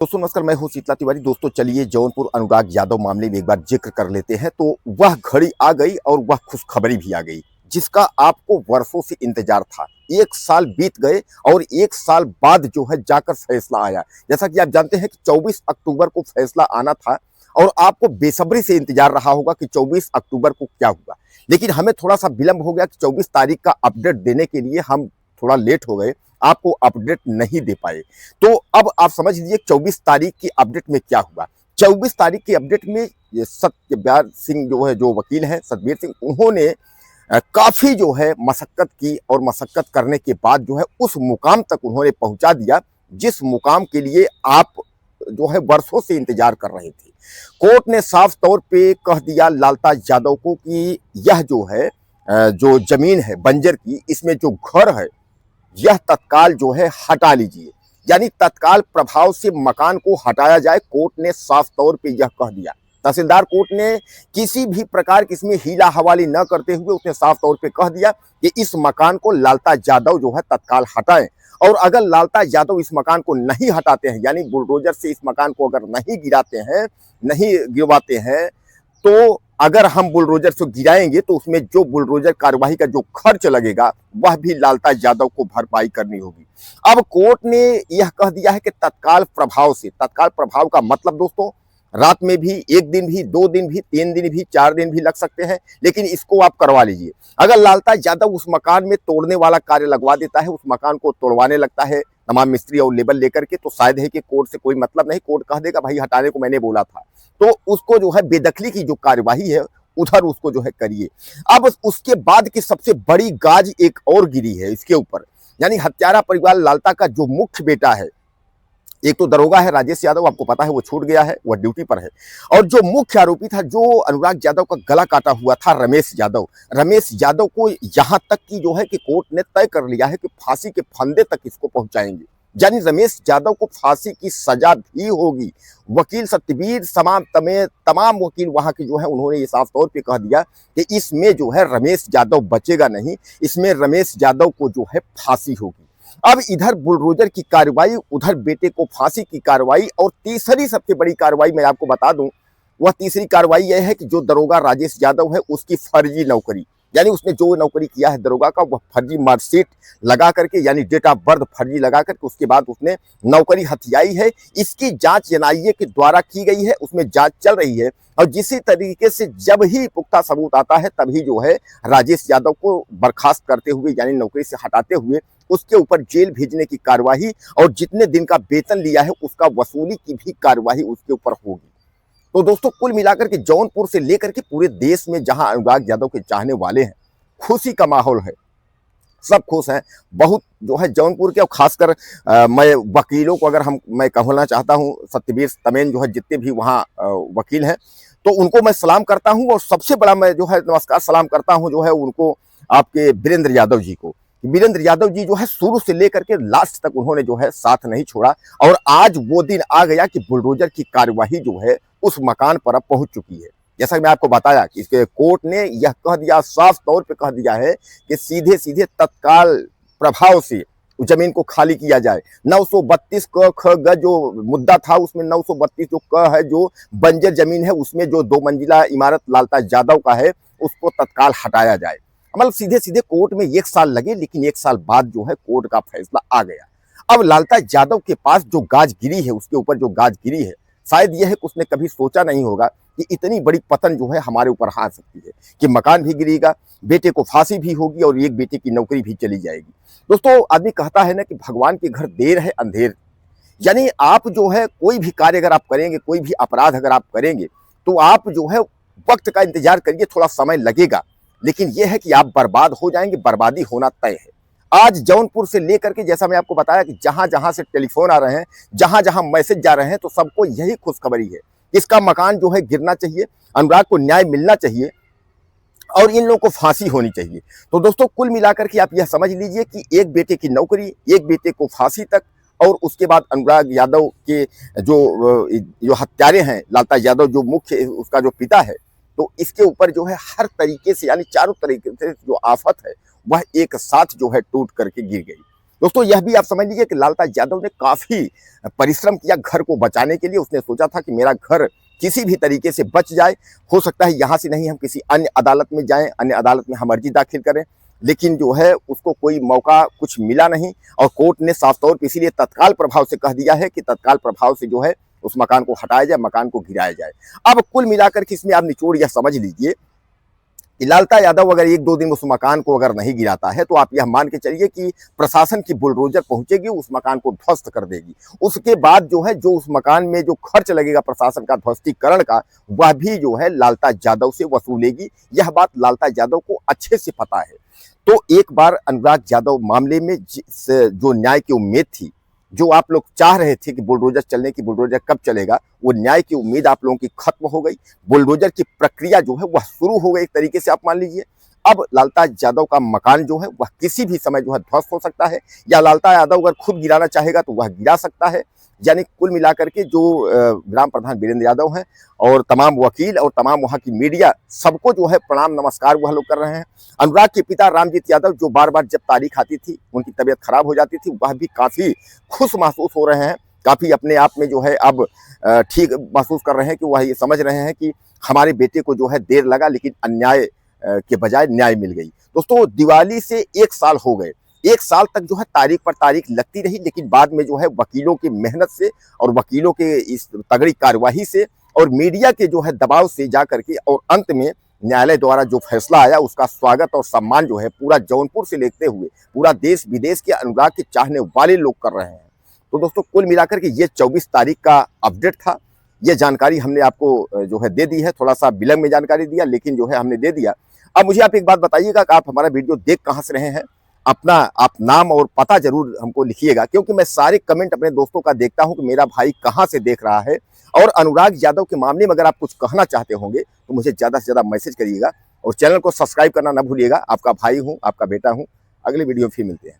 दोस्तों नमस्कार, मैं हूं शीतला तिवारी। दोस्तों चलिए जौनपुर अनुराग यादव मामले में एक बार जिक्र कर लेते हैं। तो वह घड़ी आ गई और वह खुशखबरी भी आ गई जिसका आपको वर्षों से इंतजार था। एक साल बीत गए और एक साल बाद जो है जाकर फैसला आया। जैसा कि आप जानते हैं कि 24 अक्टूबर को फैसला आना था और आपको बेसब्री से इंतजार रहा होगा कि 24 अक्टूबर को क्या हुआ। लेकिन हमें थोड़ा सा विलंब हो गया कि 24 तारीख का अपडेट देने के लिए हम थोड़ा लेट हो गए, आपको अपडेट नहीं दे पाए। तो अब आप समझ लीजिए 24 तारीख की अपडेट में क्या हुआ। 24 तारीख की अपडेट में ये सत्यव्रत सिंह जो है, जो वकील हैं सतबीर सिंह, उन्होंने काफी जो है मशक्कत की और मशक्कत करने के बाद जो है उस मुकाम तक उन्होंने पहुंचा दिया जिस मुकाम के लिए आप जो है वर्षों से इंतजार कर रहे थे। कोर्ट ने साफ तौर पे कह दिया लालता यादव को कि यह जो है जो जमीन है बंजर की, इसमें जो घर है यह तत्काल जो है हटा लीजिए, यानी तत्काल प्रभाव से मकान को हटाया जाए। कोर्ट ने साफ तौर पे यह कह दिया। तहसीलदार कोर्ट ने किसी भी प्रकार की इसमें हीला हवाली न करते हुए उसने साफ तौर पे कह दिया कि इस मकान को लालता यादव जो है तत्काल हटाएं। और अगर लालता यादव इस मकान को नहीं हटाते हैं, यानी बुलडोजर से इस मकान को अगर नहीं गिराते हैं, नहीं गिरवाते हैं, तो अगर हम बुलडोजर से गिराएंगे तो उसमें जो बुलडोजर कार्यवाही का जो खर्च लगेगा वह भी लालता यादव को भरपाई करनी होगी। अब कोर्ट ने यह कह दिया है कि तत्काल प्रभाव से, तत्काल प्रभाव का मतलब दोस्तों रात में भी, एक दिन भी, 2 दिन भी, 3 दिन भी, 4 दिन भी लग सकते हैं, लेकिन इसको आप करवा लीजिए। अगर लालता यादव उस मकान में तोड़ने वाला कार्य लगवा देता है, उस मकान को तोड़वाने लगता है तमाम मिस्त्री और लेबर लेकर के, तो शायद है कि कोर्ट से कोई मतलब नहीं, कोर्ट कह देगा भाई हटाने को मैंने बोला था। तो उसको जो है बेदखली की जो कार्यवाही है उधर उसको जो है करिए। अब उसके बाद की सबसे बड़ी गाज एक और गिरी है इसके ऊपर, यानी हत्यारा परिवार लालता का जो मुख्य बेटा है, एक तो दरोगा है राजेश यादव, आपको पता है वो छूट गया है, वह ड्यूटी पर है। और जो मुख्य आरोपी था, जो अनुराग यादव का गला काटा हुआ था, रमेश यादव, रमेश यादव को यहां तक की जो है कि कोर्ट ने तय कर लिया है कि फांसी के फंदे तक इसको पहुंचाएंगे, यानी रमेश यादव को फांसी की सजा भी होगी। वकील सतबीर तमाम वकील वहां के जो है उन्होंने ये साफ तौर पे कह दिया कि इसमें जो है रमेश यादव बचेगा नहीं, इसमें रमेश यादव को जो है फांसी होगी। अब इधर बुलडोजर की कार्रवाई, उधर बेटे को फांसी की कार्रवाई, और तीसरी सबसे बड़ी कार्रवाई मैं आपको बता दूं, वह तीसरी कार्रवाई यह है कि जो दरोगा राजेश यादव है उसकी फर्जी नौकरी, यानी उसने जो नौकरी किया है दरोगा का, वह फर्जी मार्कशीट लगा करके, यानी डेट ऑफ बर्थ फर्जी लगा करके उसके बाद उसने नौकरी हथियाई है। इसकी जांच एनआईए के द्वारा की गई है, उसमें जांच चल रही है। और जिसी तरीके से जब ही पुख्ता सबूत आता है तभी जो है राजेश यादव को बर्खास्त करते हुए, यानी नौकरी से हटाते हुए उसके ऊपर जेल भेजने की कार्यवाही और जितने दिन का वेतन लिया है उसका वसूली की भी कार्यवाही उसके ऊपर होगी। तो दोस्तों कुल मिलाकर के जौनपुर से लेकर के पूरे देश में जहां अनुराग यादव के चाहने वाले हैं, खुशी का माहौल है, सब खुश हैं। बहुत जो है जौनपुर के, और खासकर मैं वकीलों को अगर मैं कहना चाहता हूं, सत्यवीर तमेन जो है जितने भी वहाँ वकील हैं, तो उनको मैं सलाम करता हूं। और सबसे बड़ा मैं जो है नमस्कार सलाम करता हूं जो है उनको, आपके वीरेंद्र यादव जी को। वीरेंद्र यादव जी जो है शुरू से लेकर के लास्ट तक उन्होंने जो है साथ नहीं छोड़ा, और आज वो दिन आ गया कि बुलडोजर की कार्यवाही जो है उस मकान पर अब पहुंच चुकी है। जैसा कि मैं आपको बताया कि इसके कोर्ट ने यह कह दिया, साफ तौर पे कह दिया है कि सीधे सीधे तत्काल प्रभाव से जमीन को खाली किया जाए। 932 क ख ग जो मुद्दा था उसमें 932 जो क है, जो बंजर जमीन है, उसमें जो 2 मंजिला इमारत लालता यादव का है उसको तत्काल हटाया जाए। मतलब सीधे सीधे कोर्ट में 1 साल लगे, लेकिन 1 साल बाद जो है कोर्ट का फैसला आ गया। अब लालता यादव के पास जो गाज गिरी है, उसके ऊपर जो गाज गिरी है, शायद यह है कि उसने कभी सोचा नहीं होगा कि इतनी बड़ी पतन जो है हमारे ऊपर आ सकती है, कि मकान भी गिरेगा, बेटे को फांसी भी होगी और एक बेटे की नौकरी भी चली जाएगी। दोस्तों आदमी कहता है ना कि भगवान के घर देर है अंधेर, यानी आप जो है कोई भी कार्य अगर आप करेंगे, कोई भी अपराध अगर आप करेंगे, तो आप जो है वक्त का इंतजार करिए, थोड़ा समय लगेगा, लेकिन यह है कि आप बर्बाद हो जाएंगे, बर्बादी होना तय है। आज जौनपुर से लेकर के, जैसा मैं आपको बताया कि जहां जहां से टेलीफोन आ रहे हैं, जहां जहां मैसेज जा रहे हैं, तो सबको यही खुशखबरी है, इसका मकान जो है गिरना चाहिए, अनुराग को न्याय मिलना चाहिए और इन लोगों को फांसी होनी चाहिए। तो दोस्तों कुल मिलाकर के आप यह समझ लीजिए कि एक बेटे की नौकरी, एक बेटे को फांसी तक, और उसके बाद अनुराग यादव के जो हत्यारे हैं, लालता यादव जो मुख्य उसका जो पिता है, तो इसके ऊपर जो है हर तरीके से, यानी चारों तरीके से जो आफत है वह एक साथ जो है टूट करके गिर गई। दोस्तों यह भी आप समझ लीजिए कि लालता यादव ने काफी परिश्रम किया घर को बचाने के लिए। उसने सोचा था कि मेरा घर किसी भी तरीके से बच जाए, हो सकता है यहाँ से नहीं हम किसी अन्य अदालत में जाएं, अन्य अदालत में हम अर्जी दाखिल करें, लेकिन जो है उसको कोई मौका कुछ मिला नहीं और कोर्ट ने साफ तौर पर इसीलिए तत्काल प्रभाव से कह दिया है कि तत्काल प्रभाव से जो है उस मकान को हटाया जाए, मकान को गिराया जाए। अब कुल मिलाकर के इसमें आप निचोड़ यह समझ लीजिए कि लालता यादव अगर 1-2 दिन उस मकान को अगर नहीं गिराता है तो आप यह मान के चलिए कि प्रशासन की बुलडोजर पहुंचेगी, उस मकान को ध्वस्त कर देगी। उसके बाद जो है जो उस मकान में जो खर्च लगेगा प्रशासन का ध्वस्तीकरण का, वह भी जो है लालता यादव से वसूलेगी। यह बात लालता यादव को अच्छे से पता है। तो एक बार अनुराग यादव मामले में जो न्याय की उम्मीद थी, जो आप लोग चाह रहे थे कि बुलडोजर चलने की, बुलडोजर कब चलेगा, वो न्याय की उम्मीद आप लोगों की खत्म हो गई। बुलडोजर की प्रक्रिया जो है वह शुरू हो गई एक तरीके से आप मान लीजिए। अब लालता यादव का मकान जो है वह किसी भी समय जो है ध्वस्त हो सकता है, या लालता यादव अगर खुद गिराना चाहेगा तो वह गिरा सकता है। यानी कुल मिलाकर के जो ग्राम प्रधान वीरेंद्र यादव हैं और तमाम वकील और तमाम वहाँ की मीडिया, सबको जो है प्रणाम नमस्कार वह लोग कर रहे हैं। अनुराग के पिता रामजीत यादव, जो बार बार जब तारीख आती थी उनकी तबीयत खराब हो जाती थी, वह भी काफ़ी खुश महसूस हो रहे हैं, काफ़ी अपने आप में जो है अब ठीक महसूस कर रहे हैं कि वह ये समझ रहे हैं कि हमारे बेटे को जो है देर लगा लेकिन अन्याय के बजाय न्याय मिल गई। दोस्तों दिवाली से 1 साल हो गए, 1 साल तक जो है तारीख पर तारीख लगती रही, लेकिन बाद में जो है वकीलों की मेहनत से और वकीलों के इस तगड़ी कार्यवाही से और मीडिया के जो है दबाव से जा करके और अंत में न्यायालय द्वारा जो फैसला आया उसका स्वागत और सम्मान जो है पूरा जौनपुर से लेते हुए पूरा देश विदेश के अनुराग के चाहने वाले लोग कर रहे हैं। तो दोस्तों कुल मिलाकर के ये 24 तारीख का अपडेट था। ये जानकारी हमने आपको जो है दे दी है, थोड़ा सा विलंब में जानकारी दिया लेकिन जो है हमने दे दिया। अब मुझे आप एक बात बताइएगा कि आप हमारा वीडियो देख कहाँ से रहे हैं, अपना आप नाम और पता जरूर हमको लिखिएगा, क्योंकि मैं सारे कमेंट अपने दोस्तों का देखता हूं कि मेरा भाई कहां से देख रहा है। और अनुराग यादव के मामले में अगर आप कुछ कहना चाहते होंगे तो मुझे ज़्यादा से ज़्यादा मैसेज करिएगा और चैनल को सब्सक्राइब करना ना भूलिएगा। आपका भाई हूं, आपका बेटा हूं। अगले वीडियो में फिर मिलते हैं।